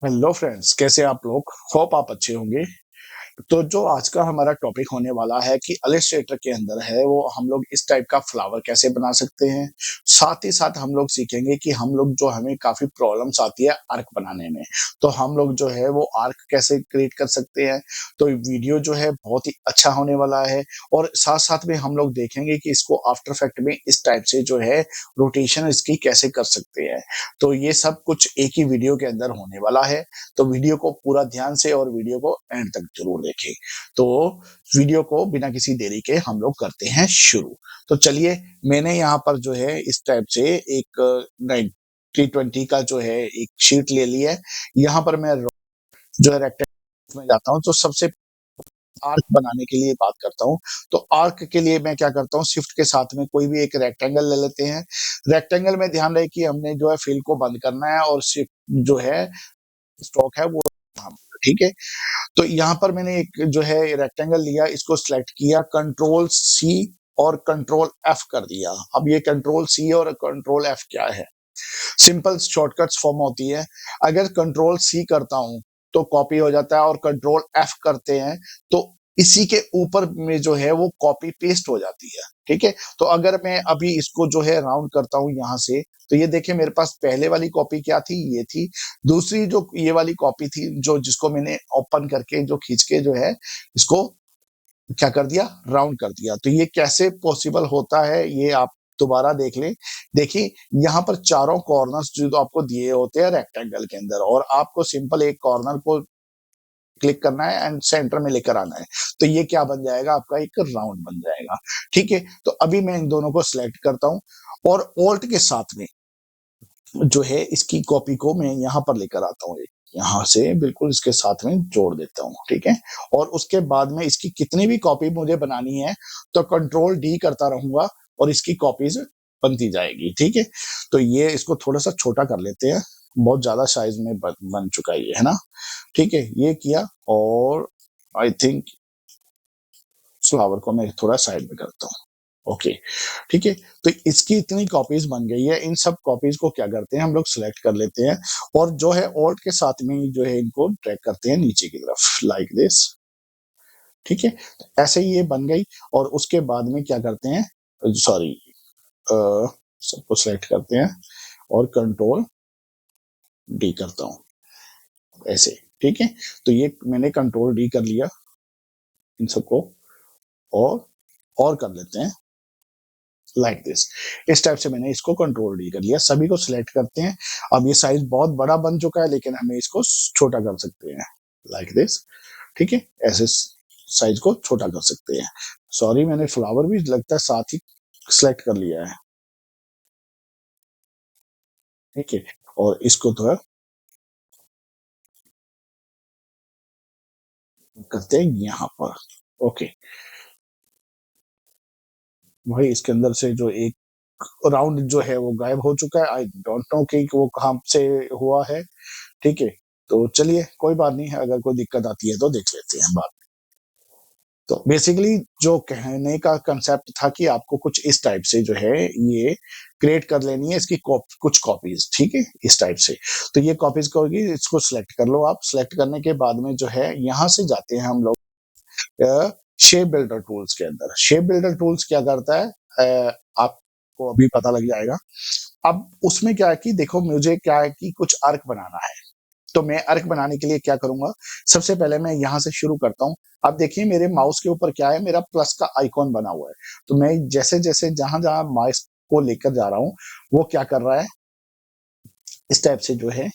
Hello friends, कैसे आप लोग? होप आप अच्छे होंगे। तो जो आज का हमारा टॉपिक होने वाला है कि इलस्ट्रेटर के अंदर है वो हम लोग इस टाइप का फ्लावर कैसे बना सकते हैं। साथ ही साथ हम लोग सीखेंगे कि हम लोग जो हमें काफी प्रॉब्लम्स आती है आर्क बनाने में, तो हम लोग जो है वो आर्क कैसे क्रिएट कर सकते हैं। तो वीडियो जो है बहुत ही अच्छा होने वाला है। और साथ साथ में हम लोग देखेंगे कि इसको आफ्टर इफेक्ट में इस टाइप से जो है रोटेशन इसकी कैसे कर सकते हैं। तो ये सब कुछ एक ही वीडियो के अंदर होने वाला है। तो वीडियो को पूरा ध्यान से और वीडियो को एंड तक जरूर देखें। तो वीडियो को बिना किसी देरी के हम लोग करते हैं शुरू। तो चलिए, मैंने यहाँ पर जो है इस टाइप से एक 90-20 का जो है एक शीट ले लिया है। यहाँ पर मैं जो है रेक्टेंगल में जाता हूँ, तो सबसे आर्क बनाने के लिए बात करता हूँ। तो आर्क के लिए मैं क्या करता हूँ, शिफ्ट के साथ में कोई भी एक रेक्टेंगल ले लेते हैं। रेक्टेंगल में ध्यान रहे कि हमने जो है फिल को बंद करना है और शिफ्ट जो है स्ट्रोक है वो हम, ठीक है। तो यहाँ पर मैंने एक जो है रेक्टेंगल लिया, इसको सिलेक्ट किया, कंट्रोल सी और कंट्रोल एफ कर दिया। अब ये कंट्रोल सी और कंट्रोल एफ क्या है? सिंपल शॉर्टकट्स फॉर्म होती है। अगर कंट्रोल सी करता हूं तो कॉपी हो जाता है, और कंट्रोल एफ करते हैं तो इसी के ऊपर में जो है वो कॉपी पेस्ट हो जाती है, ठीक है। तो अगर मैं अभी इसको जो है राउंड करता हूं यहां से, तो ये देखिए मेरे पास पहले वाली कॉपी क्या थी, ये थी। दूसरी जो ये वाली कॉपी थी, जो जिसको मैंने ओपन करके जो खींच के जो है इसको क्या कर दिया, राउंड कर दिया। तो ये कैसे पॉसिबल होता है ये आप दोबारा देख लें। देखिए, यहाँ पर चारों कॉर्नर्स जो आपको दिए होते हैं रेक्टेंगल के अंदर, और आपको सिंपल एक कॉर्नर को क्लिक करना है एंड सेंटर में लेकर आना है। तो ये क्या बन जाएगा, आपका एक राउंड बन जाएगा, ठीक है। तो अभी मैं इन दोनों को सिलेक्ट करता हूं और ऑल्ट के साथ में जो है इसकी कॉपी को मैं यहाँ पर लेकर आता हूँ, यहाँ से बिल्कुल इसके साथ में जोड़ देता हूँ, ठीक है। और उसके बाद में इसकी कितनी भी कॉपी मुझे बनानी है तो कंट्रोल डी करता रहूंगा और इसकी कॉपीज बनती जाएगी, ठीक है। तो ये इसको थोड़ा सा छोटा कर लेते हैं, बहुत ज्यादा साइज में बन चुका है ना। ठीक है, ये किया। और आई थिंक फ्लावर को मैं थोड़ा साइड में करता हूँ। ओके, ठीक है। तो इसकी इतनी कॉपीज बन गई है। इन सब कॉपीज को क्या करते हैं, हम लोग सिलेक्ट कर लेते हैं और जो है ऑल्ट के साथ में जो है इनको ड्रैग करते हैं नीचे की तरफ, लाइक दिस, ठीक है। ऐसे ही ये बन गई। और उसके बाद में क्या करते हैं, सॉरी, सबको सिलेक्ट करते हैं और कंट्रोल डी करता हूं, ऐसे, ठीक है। तो ये मैंने कंट्रोल डी कर लिया इन सबको, और कर लेते हैं लाइक दिस। इस टाइप से मैंने इसको कंट्रोल डी कर लिया। सभी को सिलेक्ट करते हैं। अब ये साइज बहुत बड़ा बन चुका है, लेकिन हमें इसको छोटा कर सकते हैं लाइक दिस, ठीक है। ऐसे साइज को छोटा कर सकते हैं। सॉरी, मैंने फ्लावर भी लगता है साथ ही सिलेक्ट कर लिया है, ठीक है। और इसको थोड़ा करते हैं यहाँ पर। ओके भाई, इसके अंदर से जो एक राउंड जो है वो गायब हो चुका है। आई डोंट नो कि वो कहाँ से हुआ है, ठीक है। तो चलिए, कोई बात नहीं है, अगर कोई दिक्कत आती है तो देख लेते हैं बाद में। तो बेसिकली जो कहने का कंसेप्ट था कि आपको कुछ इस टाइप से जो है ये क्रिएट कर लेनी है इसकी कुछ कॉपीज, ठीक है, इस टाइप से। तो ये कॉपीज को होगी, इसको सिलेक्ट कर लो आप। सिलेक्ट करने के बाद में जो है यहाँ से जाते हैं हम लोग शेप बिल्डर टूल्स के अंदर। शेप बिल्डर टूल्स क्या करता है, आपको अभी पता लग जाएगा। अब उसमें क्या है कि देखो, मुझे क्या है कि कुछ आर्क बनाना है। तो मैं आर्क बनाने के लिए क्या करूंगा, सबसे पहले मैं यहां से शुरू करता हूं। अब देखिए मेरे माउस के ऊपर क्या है, मेरा प्लस का आइकॉन बना हुआ है। तो मैं जैसे जैसे जहां जहां माउस को लेकर जा रहा हूं, वो क्या कर रहा है, इस टाइप से जो है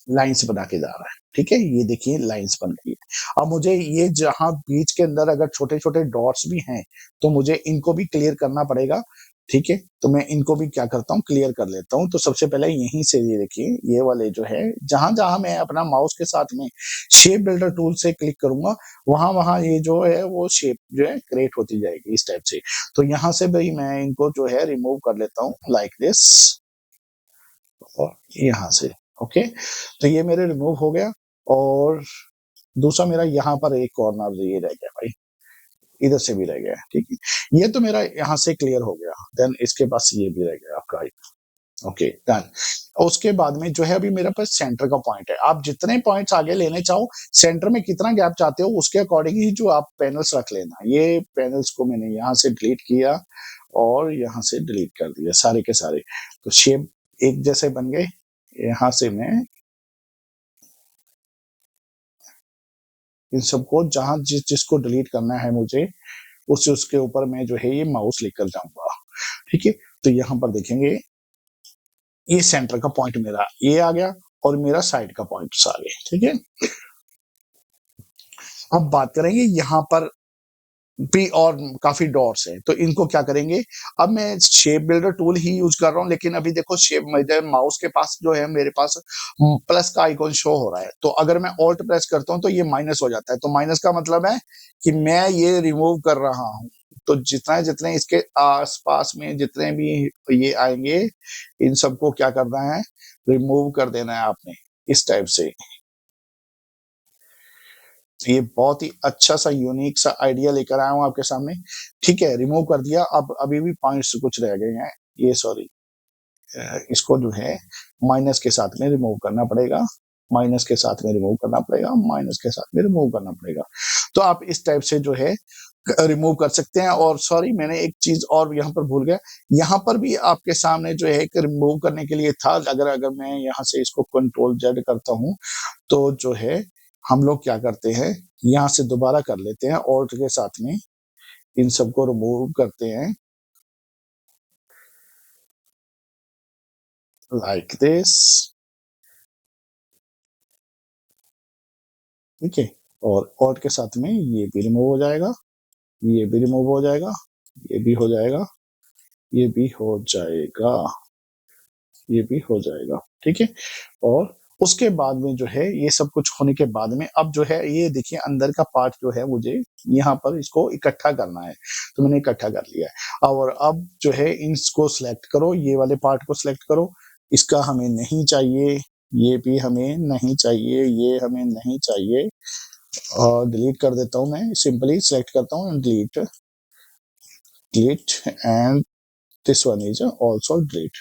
लाइंस बना के जा रहा है, ठीक है। ये देखिए लाइंस बन गई है। अब मुझे ये जहां बीच के अंदर अगर छोटे छोटे डॉट्स भी हैं, तो मुझे इनको भी क्लियर करना पड़ेगा, ठीक है। तो मैं इनको भी क्या करता हूँ, क्लियर कर लेता हूँ। तो सबसे पहले यहीं से ये देखिए, ये वाले जो है जहां जहां मैं अपना माउस के साथ में शेप बिल्डर टूल से क्लिक करूंगा, वहां वहां ये जो है वो शेप जो है क्रिएट होती जाएगी इस टाइप से। तो यहाँ से भाई मैं इनको जो है रिमूव कर लेता हूँ लाइक दिस, और यहाँ से, ओके। तो ये मेरे रिमूव हो गया। और दूसरा मेरा यहाँ पर एक कॉर्नर ये रह गया भाई, इधर से भी रह गया, ठीक है। ये तो मेरा यहाँ से क्लियर हो गया। देन इसके पास ये भी रह गया आपका एक। Okay, done. उसके बाद में जो है अभी मेरे पास सेंटर का पॉइंट है। आप जितने पॉइंट्स आगे लेने चाहो, सेंटर में कितना गैप चाहते हो उसके अकॉर्डिंग ही जो आप पैनल्स रख लेना। ये पैनल्स को मैंने यहाँ से डिलीट किया और यहाँ से डिलीट कर दिया सारे के सारे। तो शेप एक जैसे बन गए। यहाँ से मैं इन सबको जहां जिसको डिलीट करना है मुझे उसके ऊपर मैं जो है ये माउस लेकर जाऊंगा, ठीक है। तो यहाँ पर देखेंगे ये सेंटर का पॉइंट मेरा ये आ गया और मेरा साइड का पॉइंट आ गए, ठीक है। अब बात करेंगे यहाँ पर भी और काफी डॉट्स है, तो इनको क्या करेंगे। अब मैं शेप बिल्डर टूल ही यूज कर रहा हूँ, लेकिन अभी देखो शेप मेरे माउस के पास जो है मेरे पास प्लस का आइकॉन शो हो रहा है। तो अगर मैं ऑल्ट प्रेस करता हूँ तो ये माइनस हो जाता है। तो माइनस का मतलब है कि मैं ये रिमूव कर रहा हूँ। तो जितना जितने इसके आसपास में जितने भी ये आएंगे इन सबको क्या करना है, रिमूव कर देना है आपने इस टाइप से। ये बहुत ही अच्छा सा यूनिक सा आइडिया लेकर आया हूं आपके सामने, ठीक है। रिमूव कर दिया। अब अभी भी पॉइंट्स कुछ रह गए हैं, ये सॉरी इसको जो है माइनस के साथ में रिमूव करना पड़ेगा, माइनस के साथ में रिमूव करना पड़ेगा, माइनस के साथ में रिमूव करना पड़ेगा। तो आप इस टाइप से जो है रिमूव कर सकते हैं। और सॉरी मैंने एक चीज और यहाँ पर भूल गया, यहाँ पर भी आपके सामने जो है एक रिमूव करने के लिए था। अगर अगर मैं यहाँ से इसको कंट्रोल जेड करता हूँ तो जो है हम लोग क्या करते हैं, यहाँ से दोबारा कर लेते हैं ऑल्ट के साथ में इन सबको रिमूव करते हैं लाइक दिस, ठीक है। और ऑल्ट के साथ में ये भी रिमूव हो जाएगा, ये भी रिमूव हो जाएगा, ये भी हो जाएगा, ये भी हो जाएगा, ये भी हो जाएगा, ठीक है। और उसके बाद में जो है ये सब कुछ होने के बाद में अब जो है ये देखिए अंदर का पार्ट जो है मुझे यहाँ पर इसको इकट्ठा करना है। तो मैंने इकट्ठा कर लिया है। और अब जो है इसको सिलेक्ट करो, ये वाले पार्ट को सिलेक्ट करो। इसका हमें नहीं चाहिए, ये भी हमें नहीं चाहिए, ये हमें नहीं चाहिए। और डिलीट कर देता हूं, मैं सिंपली सिलेक्ट करता हूँ delete, delete and this one is also delete,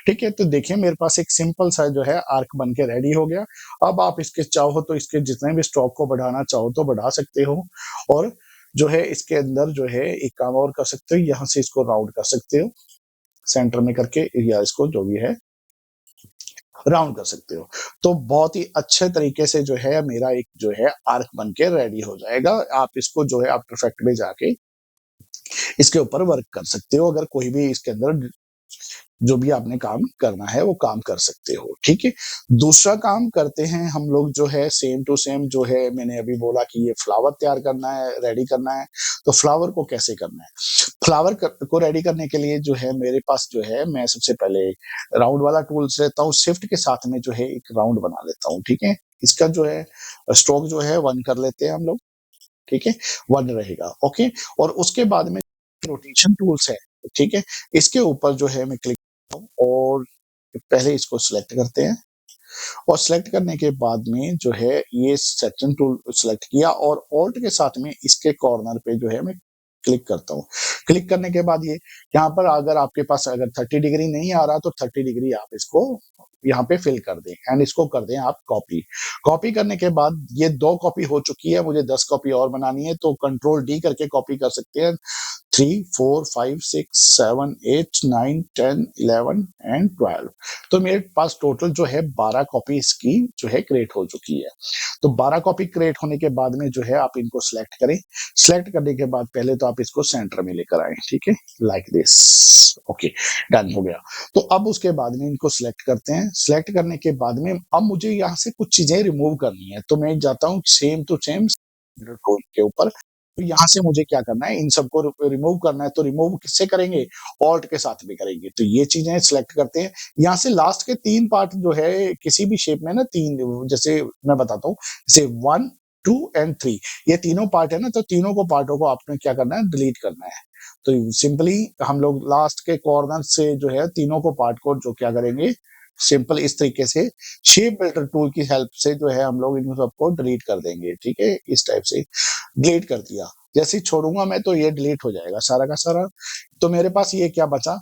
ठीक है। तो देखिए मेरे पास एक सिंपल सा जो है आर्क बन के रेडी हो गया। अब आप इसके चाहो तो इसके जितने भी स्ट्रोक को बढ़ाना चाहो तो बढ़ा सकते हो। और जो है इसके अंदर जो है एक काम और कर सकते हो, यहाँ से इसको राउंड कर सकते हो सेंटर में करके, या इसको जो भी है राउंड कर सकते हो। तो बहुत ही अच्छे तरीके से जो है मेरा एक जो है आर्क बन के रेडी हो जाएगा। आप इसको जो है आफ्टर इफेक्ट में जाके इसके ऊपर वर्क कर सकते हो। अगर कोई भी इसके अंदर जो भी आपने काम करना है वो काम कर सकते हो, ठीक है। दूसरा काम करते हैं हम लोग जो है सेम टू सेम जो है मैंने अभी बोला कि ये फ्लावर तैयार करना है, रेडी करना है। तो फ्लावर को कैसे करना है, फ्लावर को रेडी करने के लिए जो है मेरे पास जो है मैं सबसे पहले राउंड वाला टूल लेता हूँ, शिफ्ट के साथ में जो है एक राउंड बना लेता हूँ, ठीक है। इसका जो है स्ट्रोक जो है 1 कर लेते हैं हम लोग, ठीक है, 1 रहेगा, ओके। और उसके बाद में रोटेशन टूल्स है, ठीक है। इसके ऊपर जो है मैं क्लिक करता हूं और पहले इसको सिलेक्ट करते हैं। और सिलेक्ट करने के बाद में जो है ये सेक्शन टूल सिलेक्ट किया और ऑल्ट के साथ में इसके कॉर्नर पे जो है मैं क्लिक करता हूँ। क्लिक करने के बाद ये यहाँ पर अगर आपके पास अगर 30 डिग्री नहीं आ रहा तो 30 डिग्री आप इसको यहाँ पे फिल कर दें एंड इसको कर दें आप कॉपी। कॉपी करने के बाद ये 2 कॉपी हो चुकी है, मुझे 10 कॉपी और बनानी है तो कंट्रोल डी करके कॉपी कर सकते हैं। 3, 4, 5, 6, 7, 8, 9, 10, 11 एंड 12। तो मेरे पास टोटल जो है 12 कॉपी इसकी जो है क्रिएट हो चुकी है। तो 12 कॉपी क्रिएट होने के बाद में जो है आप इनको सिलेक्ट करें। सिलेक्ट करने के बाद पहले तो आप इसको सेंटर में लेकर आए, ठीक है, लाइक दिस, ओके, डन हो गया। तो अब उसके बाद में इनको सिलेक्ट करते हैं। सिलेक्ट करने के बाद में अब मुझे यहाँ से कुछ चीजें रिमूव करनी है, तो मैं जाता हूँ सेम टू सेम के ऊपर। तो यहाँ से मुझे क्या करना है, इन सबको रिमूव करना है। तो रिमूव किससे करेंगे, ऑल्ट के साथ भी करेंगे। तो ये चीजें सिलेक्ट करते हैं। यहाँ से लास्ट के 3 पार्ट जो है किसी भी शेप में ना 3, जैसे मैं बताता हूँ, जैसे 1, 2 एंड 3 ये तीनों पार्ट है ना, तो तीनों को पार्टों को आपने क्या करना है, डिलीट करना है। तो सिंपली हम लोग लास्ट के कॉर्नर से जो है तीनों को पार्ट को जो क्या करेंगे, सिंपल इस तरीके से शेप बिल्डर टूल की हेल्प से जो है हम लोग इन सबको डिलीट कर देंगे, ठीक है। इस टाइप से डिलीट कर दिया। जैसे ही छोड़ूँगा मैं तो ये डिलीट हो जाएगा सारा का सारा। तो मेरे पास ये क्या बचा,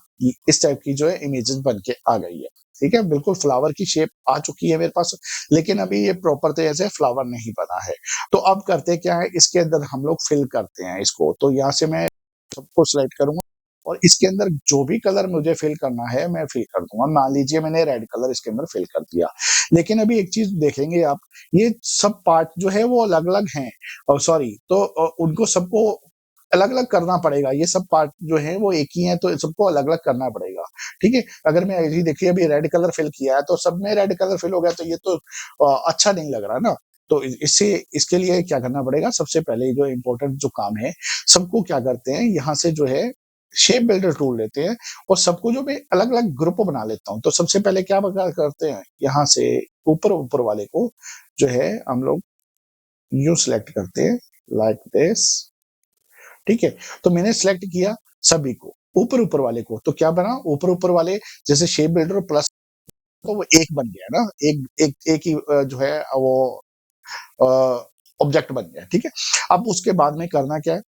इस टाइप की जो है इमेजेस बन के आ गई है। ठीक है, बिल्कुल फ्लावर की शेप आ चुकी है मेरे पास, लेकिन अभी ये प्रॉपर तरीके से फ्लावर नहीं बना है। तो अब करते क्या है, इसके अंदर हम लोग फिल करते हैं इसको। तो यहाँ से मैं सबको सिलेक्ट करूँगा और इसके अंदर जो भी कलर मुझे फिल करना है मैं फिल कर दूँगा। मान लीजिए मैंने रेड कलर इसके अंदर फिल कर दिया। लेकिन अभी एक चीज़ देखेंगे आप, ये सब पार्ट जो है वो अलग-अलग हैं। सॉरी, तो उनको सबको अलग-अलग करना पड़ेगा। ये सब पार्ट जो हैं वो एक ही हैं, तो सबको अलग-अलग करना पड़ेगा। ठीक है? अगर मैं ये देखिए अभी रेड कलर फिल किया है तो सब में रेड कलर फिल हो गया, तो ये तो अच्छा नहीं लग रहा ना। तो इससे इसके लिए क्या करना पड़ेगा, सबसे पहले जो इम्पोर्टेंट जो काम है, सबको क्या करते हैं, यहाँ से जो है शेप बिल्डर टूल लेते हैं और सबको जो मैं अलग-अलग ग्रुप बना लेता हूँ। तो सबसे पहले क्या करते हैं, यहाँ से ऊपर वाले को जो है हम लोग यूँ सिलेक्ट करते हैं, लाइक दिस। ठीक है? तो मैंने सिलेक्ट किया सभी को, ऊपर वाले को, तो क्या बना, ऊपर वाले जैसे शेप बिल्डर प्लस, तो वो एक बन गया ना, एक ही जो है वो अ, ऑब्जेक्ट बन गया। ठीक है? अब उसके बाद में करना क्या है,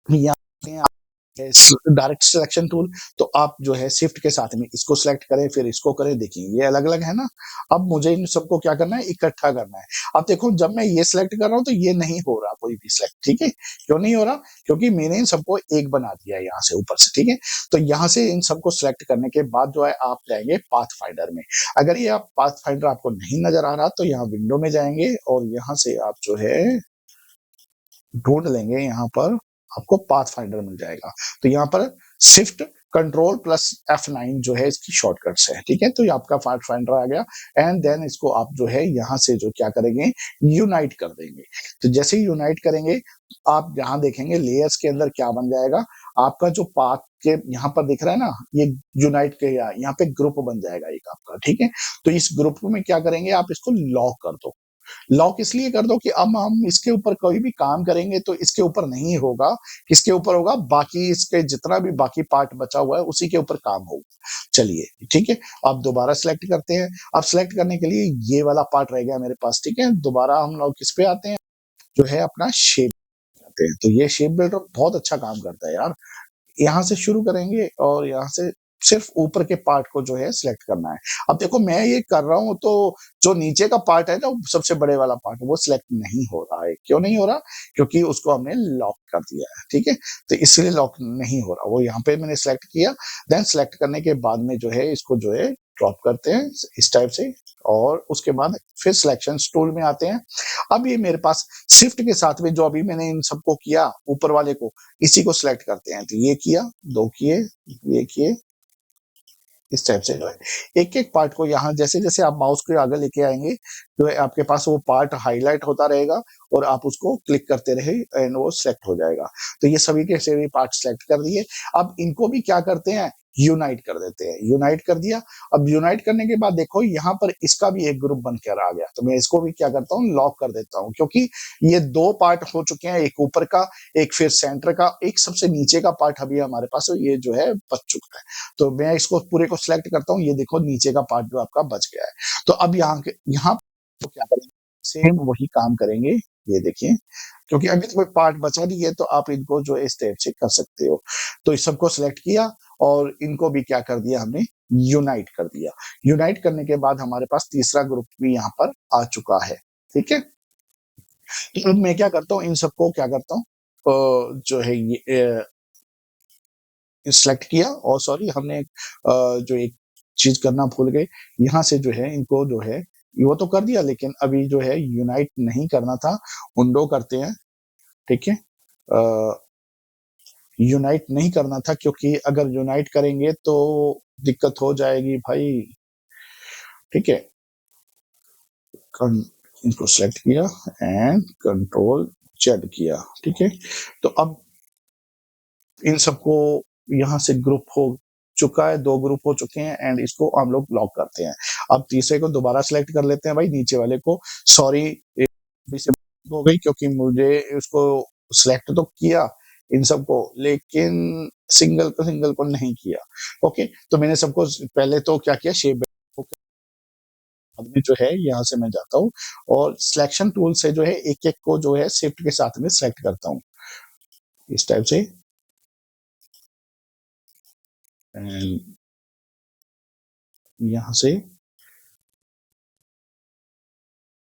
यहाँ पे आप डायरेक्ट सिलेक्शन टूल, तो आप जो है शिफ्ट के साथ में इसको सिलेक्ट करें, फिर इसको करें। देखिए ये अलग-अलग है ना। अब मुझे इन सबको क्या करना है, इकट्ठा करना है। अब देखो जब मैं ये सिलेक्ट कर रहा हूँ तो ये नहीं हो रहा कोई भी सिलेक्ट। ठीक है? क्यों नहीं हो रहा? क्योंकि मैंने इन सबको एक बना दिया है यहाँ से ऊपर से। ठीक है? तो यहाँ से इन सबको सिलेक्ट करने के बाद जो है आप जाएँगे पाथ फाइंडर में। अगर ये आप पाथ फाइंडर आपको नहीं नज़र आ रहा तो यहाँ विंडो में जाएँगे और यहाँ से आप जो है ढूँढ लेंगे, यहाँ पर आपको पाथ फाइंडर मिल जाएगा। तो यहाँ पर शिफ्ट कंट्रोल प्लस F9 जो है इसकी शॉर्टकट्स है। ठीक है? तो ये आपका पाथ फाइंडर आ गया एंड देन इसको आप जो है यहाँ से जो क्या करेंगे, यूनाइट कर देंगे। तो जैसे ही यूनाइट करेंगे, आप यहाँ देखेंगे लेयर्स के अंदर क्या बन जाएगा, आपका जो पाथ के यहाँ पर दिख रहा है ना, ये यूनाइट के यहाँ पे ग्रुप बन जाएगा एक आपका। ठीक है? तो इस ग्रुप में क्या करेंगे, आप इसको लॉक कर दो। लॉक इसलिए कर दो कि अब हम इसके ऊपर कोई भी काम करेंगे तो इसके ऊपर नहीं होगा, किसके ऊपर होगा, बाकी इसके जितना भी बाकी पार्ट बचा हुआ है उसी के ऊपर काम होगा। चलिए, ठीक है? अब दोबारा सिलेक्ट करते हैं। अब सिलेक्ट करने के लिए ये वाला पार्ट रह गया मेरे पास। ठीक है? दोबारा हम लोग किस पे आते हैं, जो है अपना शेप आते हैं। तो ये शेप बिल्डर बहुत अच्छा काम करता है यार। यहाँ से शुरू करेंगे और यहाँ से सिर्फ ऊपर के पार्ट को जो है सिलेक्ट करना है। अब देखो मैं ये कर रहा हूँ तो जो नीचे का पार्ट है ना, सबसे बड़े वाला पार्ट, वो सिलेक्ट नहीं हो रहा है। क्यों नहीं हो रहा? क्योंकि उसको हमने लॉक कर दिया है। ठीक है? तो इसलिए लॉक नहीं हो रहा। वो यहाँ पे मैंने सिलेक्ट किया, देन सिलेक्ट करने के बाद में जो है इसको जो है ड्रॉप करते हैं इस टाइप से और उसके बाद फिर सिलेक्शन टूल में आते हैं। अब ये मेरे पास शिफ्ट के साथ में जो अभी मैंने इन सबको किया ऊपर वाले को, इसी को सिलेक्ट करते हैं। तो ये किया, 2 किए, ये किए, इस टाइप से जो है एक-एक पार्ट को यहाँ जैसे-जैसे आप माउस को आगे लेके आएँगे, जो है आपके पास वो पार्ट हाइलाइट होता रहेगा और आप उसको क्लिक करते रहे एंड वो सिलेक्ट हो जाएगा। तो ये सभी के सभी पार्ट सिलेक्ट कर दिए। अब इनको भी क्या करते हैं, यूनाइट कर देते हैं। यूनाइट कर दिया, अब यूनाइट करने के बाद देखो यहाँ पर इसका भी एक ग्रुप बनकर आ गया। तो मैं इसको भी क्या करता हूँ, लॉक कर देता हूँ, क्योंकि ये 2 पार्ट हो चुके हैं, एक ऊपर का, एक फिर सेंटर का, एक सबसे नीचे का पार्ट अभी हमारे पास ये जो है बच चुका है। तो मैं इसको पूरे को सिलेक्ट करता हूँ, ये देखो नीचे का पार्ट जो आपका बच गया है। तो अब यहाँ तो क्या करेंगे, सेम वही काम करेंगे, ये देखिए, क्योंकि अभी तो कोई पार्ट बचा नहीं है तो आप इनको जो है इस टाइप से कर सकते हो। तो इस सबको सिलेक्ट किया और इनको भी क्या कर दिया हमने, यूनाइट कर दिया। यूनाइट करने के बाद हमारे पास तीसरा ग्रुप भी यहाँ पर आ चुका है। ठीक है? तो अब मैं क्या करता हूँ, इन सबको क्या करता हूँ, जो है ये सिलेक्ट किया और सॉरी हमने जो एक चीज़ करना भूल गए, यहाँ से जो है इनको जो है वो तो कर दिया, लेकिन अभी जो है यूनाइट नहीं करना था, उंडो करते हैं। ठीक है? यूनाइट नहीं करना था, क्योंकि अगर यूनाइट करेंगे तो दिक्कत हो जाएगी भाई। ठीक है? कन इनको सेलेक्ट किया एंड कंट्रोल जेड किया। ठीक है? तो अब इन सबको यहाँ से ग्रुप हो चुका है, 2 ग्रुप हो चुके हैं एंड इसको हम लोग लॉक करते हैं। अब तीसरे को दोबारा सिलेक्ट कर लेते हैं भाई, नीचे वाले को। सॉरी, हो गई, क्योंकि मुझे उसको सिलेक्ट तो किया इन सबको, लेकिन सिंगल को नहीं किया। ओके? तो मैंने सबको पहले तो क्या किया, शेप बाद में जो है यहाँ से मैं जाता हूँ और सिलेक्शन टूल से जो है एक-एक को जो है शिफ्ट के साथ में सिलेक्ट करता हूँ। इस टाइप से, एंड यहाँ से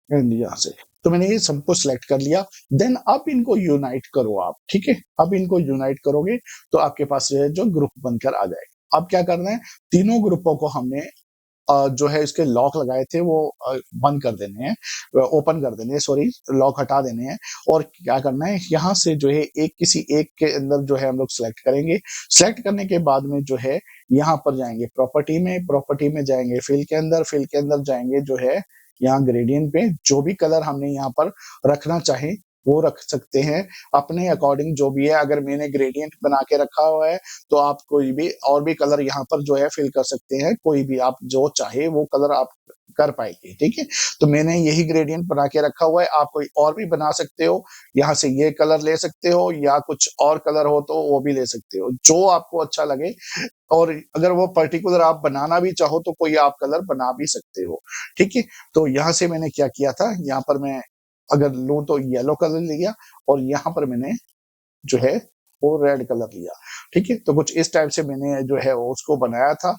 एंड यहाँ से। तो मैंने ये सबको सिलेक्ट कर लिया। देन अब इनको यूनाइट करो आप, ठीक है। अब इनको यूनाइट करोगे तो आपके पास जो ग्रुप बनकर आ जाएगा। अब क्या करना है, तीनों ग्रुपों को हमने जो है इसके लॉक लगाए थे वो बंद कर देने हैं, ओपन कर देने हैं, सॉरी, लॉक हटा देने हैं। और क्या करना है, यहाँ से जो है एक किसी एक के अंदर जो है हम लोग सिलेक्ट करेंगे। सिलेक्ट करने के बाद में जो है यहाँ पर जाएंगे प्रॉपर्टी में, प्रॉपर्टी में जाएंगे फिल के अंदर, फिल के अंदर जाएंगे जो है यहाँ ग्रेडियंट पे। जो भी कलर हमने यहाँ पर रखना चाहे वो रख सकते हैं अपने अकॉर्डिंग, जो भी है। अगर मैंने ग्रेडियंट बना के रखा हुआ है तो आप कोई भी और भी कलर यहाँ पर जो है फिल कर सकते हैं, कोई भी आप जो चाहे वो कलर आप कर पाएंगे, ठीक है। तो मैंने यही ग्रेडियंट बना के रखा हुआ है, आप कोई और भी बना सकते हो। यहाँ से ये कलर ले सकते हो या कुछ और कलर हो तो वो भी ले सकते हो, जो आपको अच्छा लगे। और अगर वो पर्टिकुलर आप बनाना भी चाहो तो कोई आप कलर बना भी सकते हो, ठीक है। तो यहाँ से मैंने क्या किया था, यहाँ पर मैं अगर लूं तो येलो कलर लिया, और यहाँ पर मैंने जो है वो रेड कलर लिया, ठीक है। तो कुछ इस टाइप से मैंने जो है वो उसको बनाया था।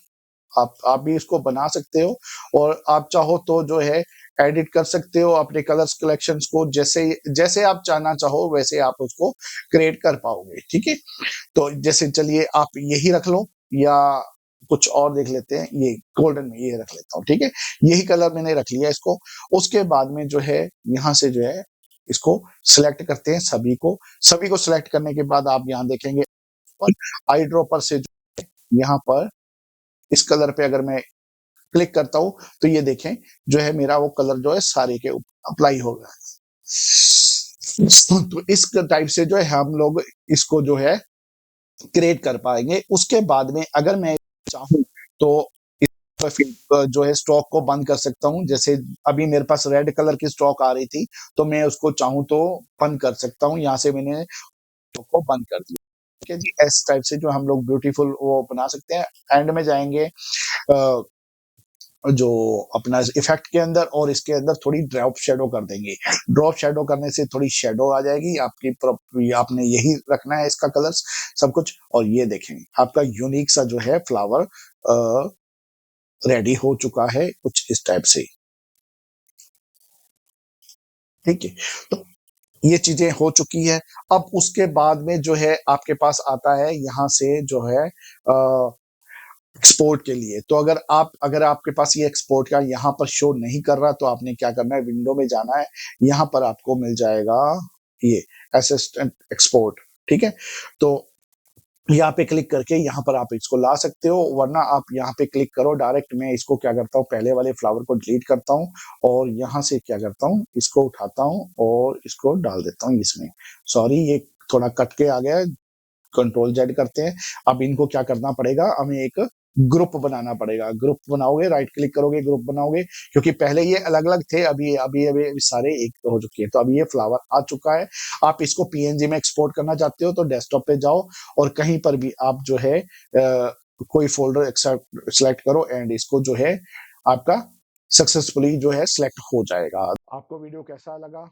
आप भी इसको बना सकते हो, और आप चाहो तो जो है एडिट कर सकते हो अपने कलर्स कलेक्शंस को, जैसे जैसे आप चाहना चाहो वैसे आप उसको क्रिएट कर पाओगे, ठीक है। तो जैसे चलिए आप यही रख लो, या कुछ और देख लेते हैं, ये गोल्डन में ये रख लेता हूँ, ठीक है। यही कलर मैंने रख लिया इसको। उसके बाद में जो है यहाँ से जो है इसको सिलेक्ट करते हैं सभी को सिलेक्ट करने के बाद आप यहाँ देखेंगे और आई ड्रॉपर से यहाँ पर इस कलर पे अगर मैं क्लिक करता हूँ तो ये देखें जो है मेरा वो कलर जो है सारे के ऊपर अप्लाई होगा। तो इस टाइप से जो है हम लोग इसको जो है क्रिएट कर पाएंगे। उसके बाद में अगर मैं चाहूँ तो फिर जो है स्टॉक को बंद कर सकता हूँ। जैसे अभी मेरे पास रेड कलर की स्टॉक आ रही थी तो मैं उसको चाहूँ तो बंद कर सकता हूँ। यहाँ से मैंने स्टॉक को बंद कर दिया, ठीक है जी। इस टाइप से जो हम लोग ब्यूटीफुल वो बना सकते हैं। एंड में जाएंगे जो अपना इफेक्ट के अंदर, और इसके अंदर थोड़ी ड्रॉप शेडो कर देंगे। ड्रॉप शेडो करने से थोड़ी शेडो आ जाएगी आपकी। आपने यही रखना है इसका कलर्स सब कुछ, और ये देखेंगे आपका यूनिक सा जो है फ्लावर रेडी हो चुका है कुछ इस टाइप से, ठीक है। तो ये चीजें हो चुकी है। अब उसके बाद में जो है आपके पास आता है यहाँ से जो है एक्सपोर्ट के लिए। तो अगर आपके पास ये एक्सपोर्ट का यहाँ पर शो नहीं कर रहा तो आपने क्या करना है, विंडो में जाना है। यहाँ पर आपको मिल जाएगा ये असिस्टेंट एक्सपोर्ट, ठीक है। तो यहाँ पे क्लिक करके यहाँ पर आप इसको ला सकते हो, वरना आप यहाँ पे क्लिक करो डायरेक्ट। मैं इसको क्या करता हूँ, पहले वाले फ्लावर को डिलीट करता हूँ और यहाँ से क्या करता हूँ, इसको उठाता हूँ और इसको डाल देता हूँ इसमें। सॉरी, ये थोड़ा कट के आ गया है। कंट्रोल जेड करते हैं। अब इनको क्या करना पड़ेगा, हमें एक ग्रुप बनाना पड़ेगा। ग्रुप बनाओगे, राइट क्लिक करोगे, ग्रुप बनाओगे, क्योंकि पहले ये अलग अलग थे, अभी सारे एक हो चुके हैं। तो अभी ये फ्लावर आ चुका है। आप इसको पीएनजी में एक्सपोर्ट करना चाहते हो तो डेस्कटॉप पे जाओ और कहीं पर भी आप जो है कोई फोल्डर सेलेक्ट करो, एंड इसको जो है आपका सक्सेसफुली जो है सिलेक्ट हो जाएगा। आपको वीडियो कैसा लगा?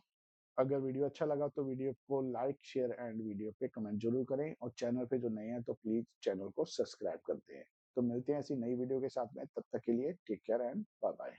अगर वीडियो अच्छा लगा तो वीडियो को लाइक, शेयर एंड वीडियो पे कमेंट जरूर करें, और चैनल पे जो नए हैं तो प्लीज चैनल को सब्सक्राइब करते हैं। तो मिलते हैं ऐसी नई वीडियो के साथ में, तब तक के लिए take care and bye bye.